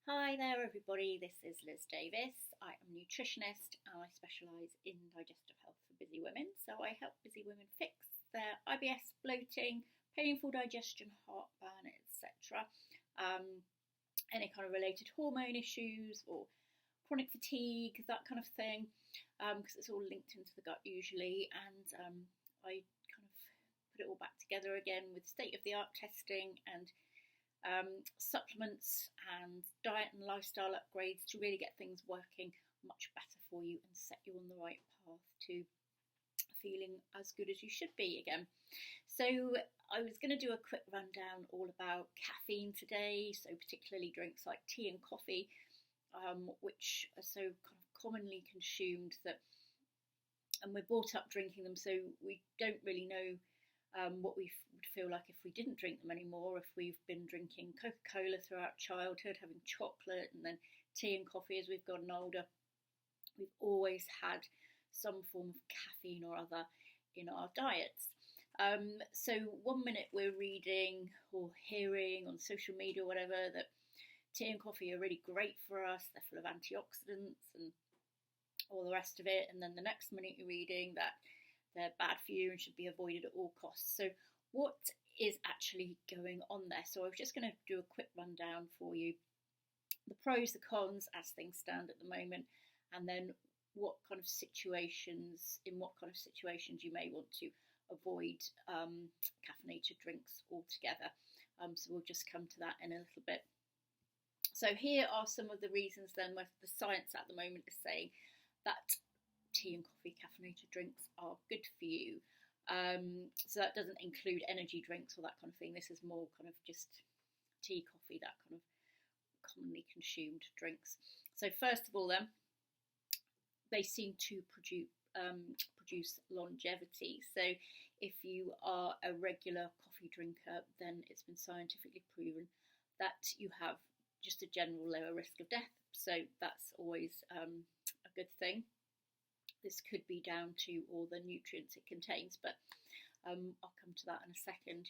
Hi there, everybody. This is Liz Davis. I am a nutritionist and I specialise in digestive health for busy women. So I help busy women fix their IBS, bloating, painful digestion, heartburn, etc. Any kind of related hormone issues or chronic fatigue, that kind of thing, because it's all linked into the gut usually. And I kind of put it all back together again with state of the art testing and supplements and diet and lifestyle upgrades to really get things working much better for you and set you on the right path to feeling as good as you should be again. So I was going to do a quick rundown all about caffeine today, so particularly drinks like tea and coffee, which are so kind of commonly consumed that, and we're brought up drinking them, so we don't really know what we would feel like if we didn't drink them anymore, if we've been drinking Coca-Cola throughout childhood, having chocolate and then tea and coffee as we've gotten older. We've always had some form of caffeine or other in our diets. So one minute we're reading or hearing on social media or whatever that tea and coffee are really great for us, they're full of antioxidants and all the rest of it, and then the next minute you're reading that they're bad for you and should be avoided at all costs. So what is actually going on there? So I was just going to do a quick rundown for you. The pros, the cons as things stand at the moment, and then in what kind of situations you may want to avoid caffeinated drinks altogether. So we'll just come to that in a little bit. So here are some of the reasons then where the science at the moment is saying that tea and coffee caffeinated drinks are good for you. So that doesn't include energy drinks or that kind of thing. This is more kind of just tea, coffee, that kind of commonly consumed drinks. So first of all then, they seem to produce longevity. So if you are a regular coffee drinker, then it's been scientifically proven that you have just a general lower risk of death. So that's always a good thing. This could be down to all the nutrients it contains, but I'll come to that in a second.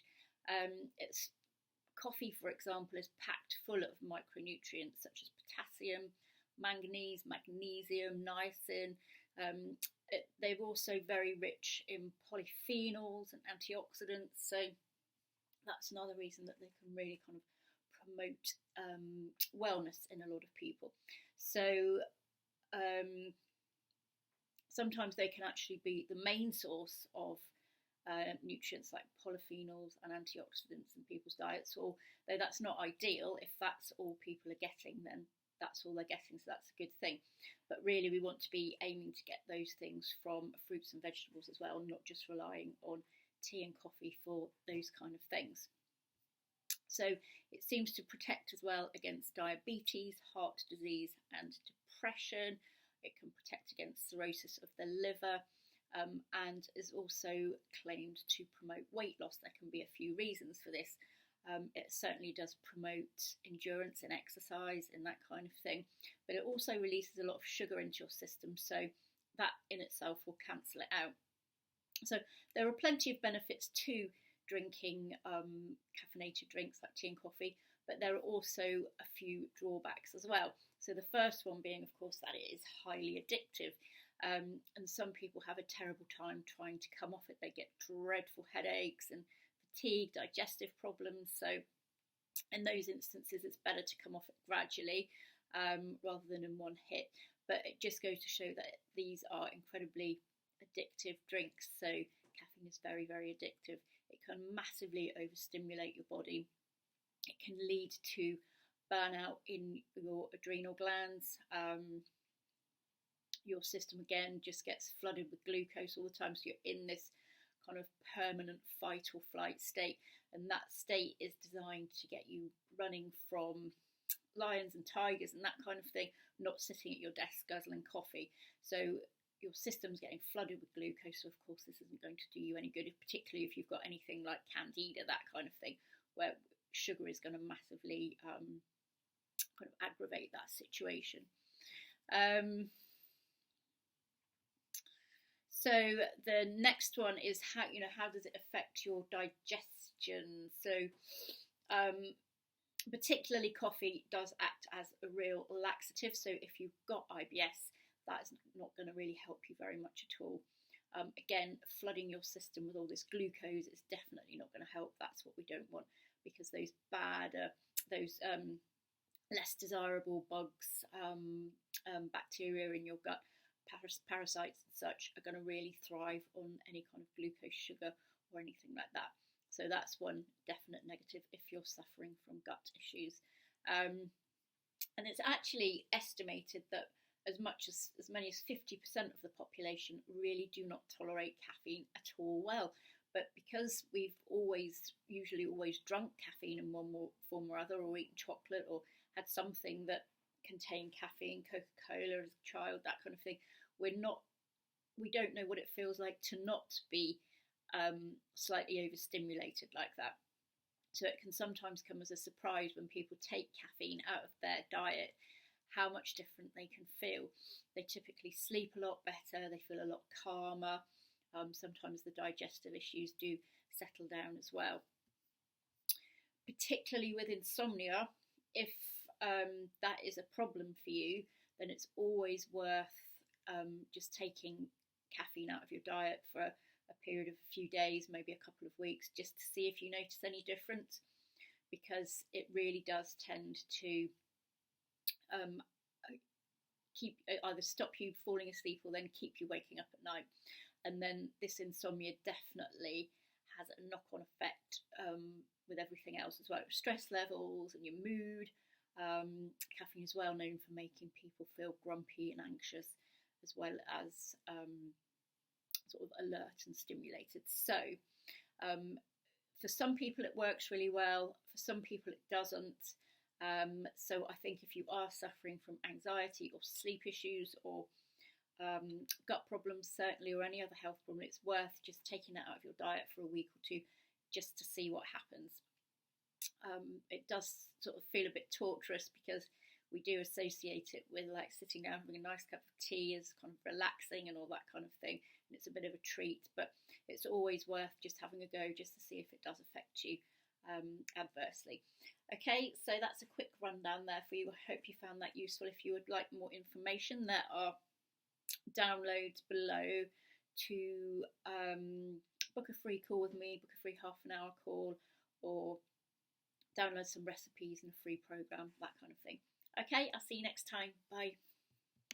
Coffee, for example, is packed full of micronutrients such as potassium, manganese, magnesium, niacin. They're also very rich in polyphenols and antioxidants, so that's another reason that they can really kind of promote wellness in a lot of people. So sometimes they can actually be the main source of nutrients like polyphenols and antioxidants in people's diets. Although that's not ideal, if that's all people are getting, then that's all they're getting, so that's a good thing. But really we want to be aiming to get those things from fruits and vegetables as well, not just relying on tea and coffee for those kind of things. So it seems to protect as well against diabetes, heart disease and depression. It can protect against cirrhosis of the liver, and is also claimed to promote weight loss. There can be a few reasons for this. It certainly does promote endurance in exercise and that kind of thing, but it also releases a lot of sugar into your system, so that in itself will cancel it out. So there are plenty of benefits to drinking caffeinated drinks like tea and coffee, but there are also a few drawbacks as well. So the first one being, of course, that it is highly addictive, and some people have a terrible time trying to come off it. They get dreadful headaches and fatigue, digestive problems. So in those instances, it's better to come off it gradually rather than in one hit. But it just goes to show that these are incredibly addictive drinks. So caffeine is very, very addictive. It can massively overstimulate your body. It can lead to burnout in your adrenal glands. Your system again just gets flooded with glucose all the time, so you're in this kind of permanent fight or flight state, and that state is designed to get you running from lions and tigers and that kind of thing, not sitting at your desk guzzling coffee. So your system's getting flooded with glucose, so of course this isn't going to do you any good, particularly if you've got anything like candida, that kind of thing, where sugar is going to massively kind of aggravate that situation. So the next one is how does it affect your digestion? So Particularly coffee does act as a real laxative, so if you've got IBS, that is not going to really help you very much at all. Again, flooding your system with all this glucose is definitely not going to help. That's what we don't want, because those bad, those less desirable bugs, bacteria in your gut, parasites and such, are going to really thrive on any kind of glucose, sugar, or anything like that. So that's one definite negative if you're suffering from gut issues. And it's actually estimated that as many as 50% of the population really do not tolerate caffeine at all well. But because we've usually always drunk caffeine in one form or other, or eaten chocolate, or had something that contained caffeine, Coca-Cola as a child, that kind of thing, we don't know what it feels like to not be slightly overstimulated like that. So it can sometimes come as a surprise when people take caffeine out of their diet, how much different they can feel. They typically sleep a lot better, they feel a lot calmer. Sometimes the digestive issues do settle down as well. Particularly with insomnia, if that is a problem for you, then it's always worth just taking caffeine out of your diet for a period of a few days, maybe a couple of weeks, just to see if you notice any difference, because it really does tend to either stop you falling asleep or then keep you waking up at night. And then this insomnia definitely has a knock-on effect with everything else as well, stress levels and your mood. Caffeine is well known for making people feel grumpy and anxious, as well as sort of alert and stimulated. So for some people it works really well, for some people it doesn't. So I think if you are suffering from anxiety or sleep issues or gut problems certainly, or any other health problem, it's worth just taking that out of your diet for a week or two just to see what happens. It does sort of feel a bit torturous because we do associate it with like sitting down having a nice cup of tea as kind of relaxing and all that kind of thing, and it's a bit of a treat, but it's always worth just having a go just to see if it does affect you adversely. Okay, so that's a quick rundown there for you. I hope you found that useful. If you would like more information, there are downloads below to book a free call with me, book a free half an hour call, or download some recipes and a free program, that kind of thing. Okay, I'll see you next time. Bye.